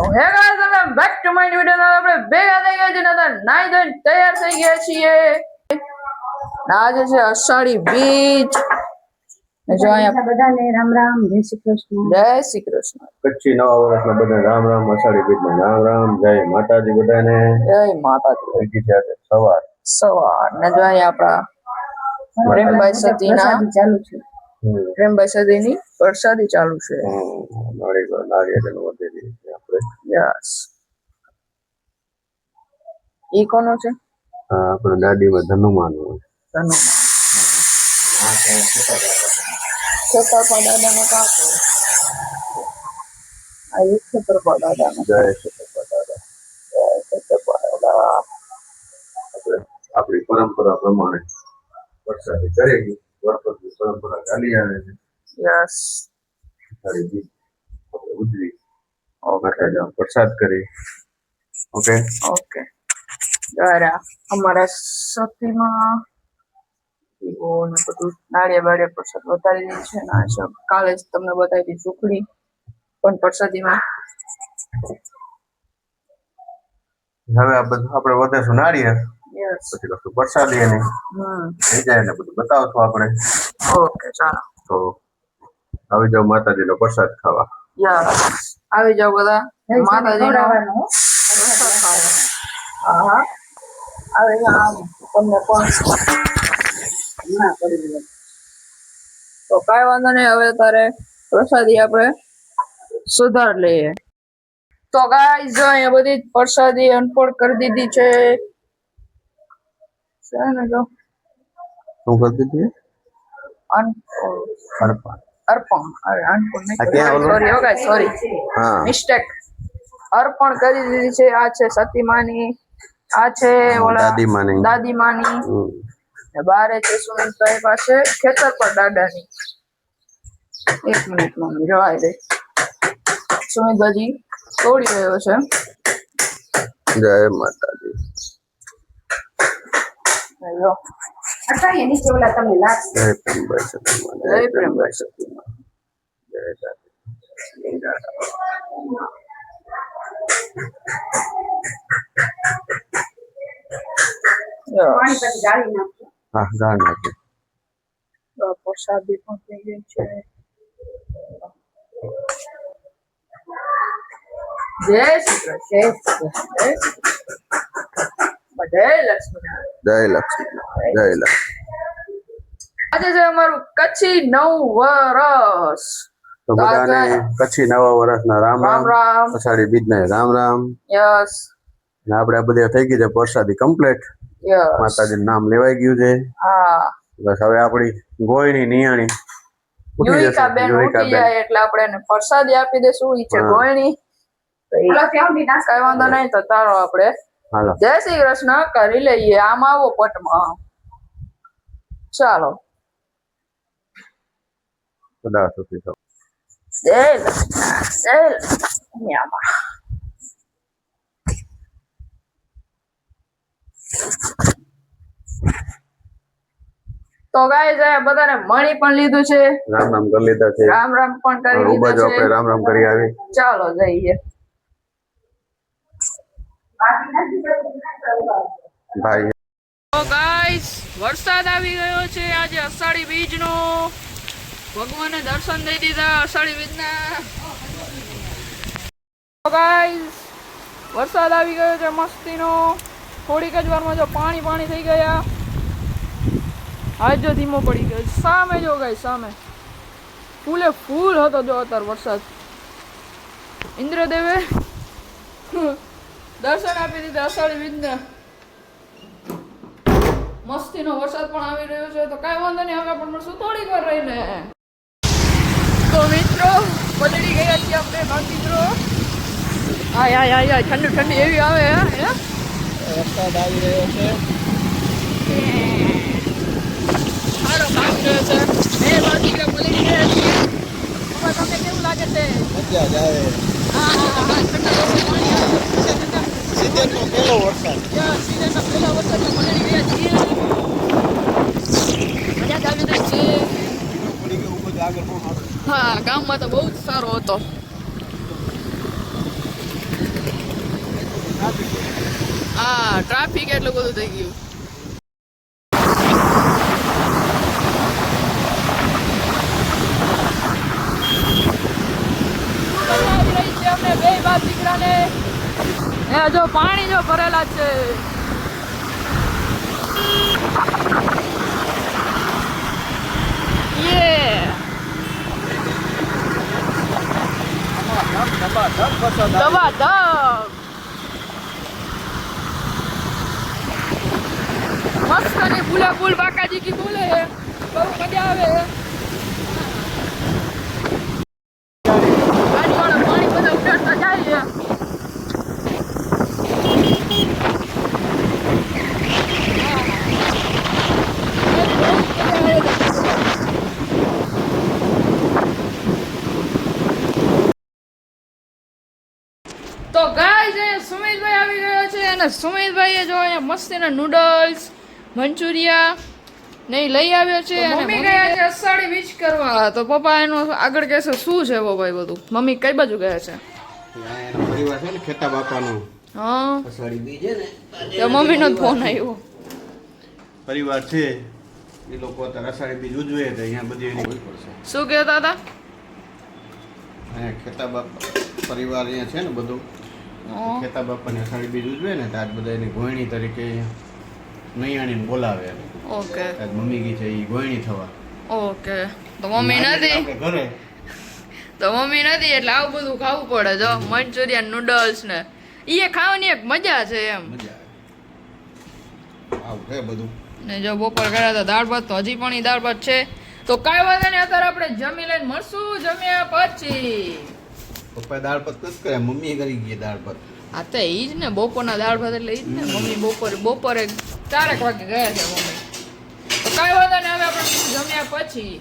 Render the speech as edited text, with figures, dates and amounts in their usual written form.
હે guys welcome back to my video. આપણે ભેગા થઈ ગયા છે ને નાઈ ધોઈને તૈયાર થઈ ગયા છીએ. આજે છે અષાઢી બીજ. જો અહીંયા બધાને રામ રામ, જય શ્રી કૃષ્ણ. જય શ્રી કૃષ્ણ. કચ્છી નવા વર્ષના બધા રામ રામ. અષાઢી બીજના રામ રામ. જય માતાજી બધાને. જય માતાજી. થઈ છે આજે સવાર ને જો અહીંયા આપણા પ્રેમભાઈ સતીના ચાલુ છે. પ્રેમભાઈ સતીની પ્રસાદી ચાલુ છે. નારિયેળનું વધેલી છે આપણે. યસ. ઈ કોનો છે? હા, આપણે દાદીમાં ધનુમાનું. છેતરપા દાદાનો કાકો. આ એક છેતરપા દાદાનો. જય છેતરપા દાદા. જય છેતરપા દાદા. આપણી પરંપરા પ્રમાણે પ્રસાદી કરેલી વર્ષોની પરંપરા ચાલી આવે છે. યસ. અષાઢી બીજ આપણે ઉજવી ઓકે પ્રસાદ કરી. Okay okay. જરા અમારા સતીમાં ને બધું નાળિયેર બાળિયેર પ્રસાદ વધારી દે છે ને આ કાલે જ તમને બતાવી હતી સુખડી પણ પ્રસાદીમાં. હવે આ બધું આપણે વધારશું નારિયેળ, યસ. પછી કશું પ્રસાદી એની થઈ જાય ને બધું બતાવશું આપણે. ઓકે ચાલો તો આવી જાવ માતાજીનો પ્રસાદ ખાવા. યસ આવી જાવ બધા માતાજીનો ખવડાવવાનો. પ્રસાદ ખાવા. હા આવી આમ તમને પણ ના કરી દે. તો કાંઈ વાંધો નહીં. હવે તારે પ્રસાદી આપણે સુધાર લઈએ. તો ગાઈસ જો અહીંયા બધી પ્રસાદી અનફોલ્ડ કરી દીધી છે ને જો શું કરી દીધી? અનફોલ્ડ અર્પણ. અર્પણ. અરે અનફોલ્ડ આ ક્યાં નહીં, ઓલું? સોરી હો ગાઈસ, સોરી, હા, મિસ્ટેક. અર્પણ કરી દીધી છે. આ છે સતીમાની, આ છે ઓલા દાદીમાની. દાદીમાની, ને બારે છે સુમિતભાઈ પાસે ખેતર પર દાદાની. એક મિનિટ મમ્મી જવાય દે. સુમિતભાઈ તોડી રહ્યો છે. જય માતાજી. જો અટાઈએ નીચે ઓલા તમને લાગશે. જય પ્રેમભાઈ સતીમાં. જય પ્રેમભાઈ સતીમાં. જય દાદા. પાણી પછી ગાળી નાખજો. હા, ગાળ નાખી. પ્રસાદી પણ થઈ ગઈ છે. જય શ્રી કૃષ્ણ. જય શ્રી કૃષ્ણ. જય લક્ષ્મીનારાયણ. જય લક્ષ્મી. જય લક્ષ્મી. આજે છે અમારું કચ્છી નવ વરસ. તો બધાને કચ્છી નવા વર્ષના રામ રામ રામ. રામ. અષાઢી બીજના રામ રામ. યસ અને આપણે આ બધા થઈ ગઈ છે પ્રસાદી કમ્પ્લીટ. યસ. માતાજીનું નામ લેવાઈ ગયું છે. હા બસ હવે આપણી ગોયણી નિયાણી ઉઠી જશે. યુવિકા બેન યુવિકા ઉઠી બેન. જાય એટલે આપણે એને પ્રસાદી આપી દેશું. ઈ છે હા. ગોયણી. ઓલા ત્યાંથી નાસ્તો કઈ વાંધો નહીં. તો તારો આપણે હાલો. જય શ્રી કૃષ્ણ કરી લઈએ. આમ આવો પટમાં. ચાલો સદા સુખી થો. જય લક્ષ્મી. જય લક્ષ્મી. આમાં તો ગાઈસ આ બધાને મણી પણ લીધું છે. રામ રામ કરી લીધા છે. રામ રામ પણ કરી રૂબા જો લીધા આપણે છે. રામ રામ કરી આવી. ચાલો જઈએ. ભાઈ તો ગાઈસ વરસાદ આવી ગયો છે આજે અષાઢી બીજનો. ભગવાને દર્શન દઈ દીધા અષાઢી બીજના. તો ગાઈસ વરસાદ આવી ગયો છે મસ્તીનો. થોડીક જ વારમાં જો પાણી પાણી થઈ ગયા. આજ જો ધીમો પડી ગયો. સામે જો ગાઈસ સામે ફૂલે ફૂલ હતો જો અત્યારે વરસાદ. ઇન્દ્રદેવે દર્શન આપી દીધા અષાઢી બીજના. મસ્તીનો વરસાદ પણ આવી રહ્યો છે. તો કાંઈ વાંધો નહીં. હવે પણ મળશું થોડીક વાર રહીને. તો મિત્રો પલળી ગયા છીએ આપણે બાળ મિત્રો. આય આય આય આય ઠંડી ઠંડી એવી આવે હે. વરસાદ આવી રહ્યો છે. સારો કામ રહ્યો છે. બે બાળ દીકરા પલળી ગયા છીએ. હવે તમને કેવું લાગે છે? મજા જ આવે. હા હા હા ઠંડા પાણી આવે. સીઝનનો પહેલો વરસાદ. સીઝનના પહેલા વરસાદમાં પલળી ગયા છીએ. મજા જ આવી રહી છે. પડી ગયું બધું આગળ કોણ આવે. હા ગામમાં તો બહુ જ સારો હતો. હા ટ્રાફિક એટલું બધું થઈ ગયું. આવી રહી છે અમને બે બાપ દીકરાને. એ જો પાણી જો ભરેલા છે. દબા મસ્ત ને ફૂલા ફૂલ બાકાજી કી બોલે બહુ મજા આવે. ગાડીવાળા પાણી બધા ઉડાડતા જાય. તો ગાઈસ અહીંયા સુમિતભાઈ આવી ગયો છે અને સુમિતભાઈએ જો અહીંયા મસ્તીના નૂડલ્સ મંચુરિયા ને લઈ આવ્યો છે અને મમ્મી ગયા છે અષાઢી બીજ કરવા. તો પપ્પા એનું આગળ કહેશે શું છે પપ્પા બધું. મમ્મી કઈ બાજુ ગયા છે? એનો પરિવાર છે ને ખેતા બાપાનો હા અષાઢી બીજ છે ને તો મમ્મીનો ફોન આવ્યો. પરિવાર છે એ લોકો અત્યારે અષાઢી બીજ ઉજવે તો અહીંયા બધી એની હોય પડશે. શું કહેતા હતા? અહીંયા ખેતા બાપા પરિવાર અહીંયા છે ને બધું ખેતા બાપાને અષાઢી બીજ ઉજવે ને તો આજ બધા એની ગોયણી તરીકે નૈયાણીને બોલાવે. ઓકે આજ મમ્મી ગઈ છે એ ગોયણી થવા. ઓકે તો મમ્મી નથી આપણે ઘરે તો મમ્મી નથી એટલે આવું બધું ખાવું પડે. જો મંચુરિયન નૂડલ્સ ને એ ખાવાની એક મજા છે એમ. મજા આવે આવું છે બધું. ને જો બપોર કર્યા હતા દાળ ભાત તો હજી પણ ઈ દાળ ભાત છે. તો કાંઈ વાંધો નહીં અત્યારે આપણે જમી લઈને મળશું જમ્યા પછી. પપ્પાએ દાળ ભાત નથી કર્યા મમ્મીએ કરી ગઈ દાળ ભાત. હા તો ઈ જ ને બપોરના દાળ ભાત એટલે ઈ જ ને. મમ્મી બપોરે 4 વાગે ગયા છે મમ્મી. તો કાંઈ વાંધો નહીં હવે આપણે જમ્યા પછી.